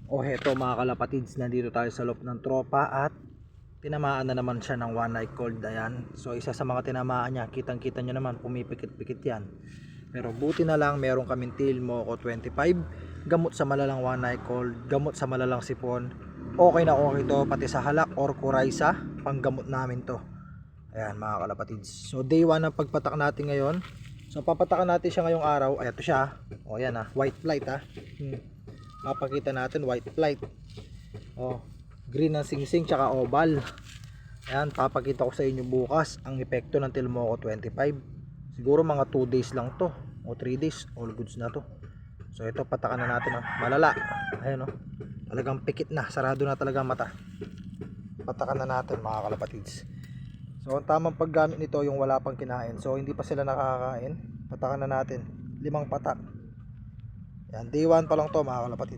O heto mga kalapatids, nandito tayo sa loob ng tropa at tinamaan na naman siya ng one night cold. Ayan. So isa sa mga tinamaan niya, kitang kita nyo naman, pumipikit-pikit yan. Pero buti na lang meron kaming Tilmoco 25, gamot sa malalang one night cold, gamot sa malalang sipon. Okay na okay to, pati sa halak or kuraysa, panggamot namin to. Ayan mga kalapatids. So day 1 ang pagpatak natin ngayon. So papatakan natin siya ngayong araw. Ayan to siya. O yan white flight Papakita natin white flight. Green ng singsing tsaka oval. Ayan, papakita ko sa inyo bukas ang epekto ng Tilmoco 25. Siguro mga 2 days lang to o 3 days, all goods na to. So ito, patakan na natin malala. Ayan talagang pikit na, sarado na talaga mata. Patakan na natin mga kalapatids. So ang tamang paggamit nito yung wala pang kinain. So hindi pa sila nakakakain. Patakan na natin 5 patak. Yan, day 1 pa lang to mga kalapatids.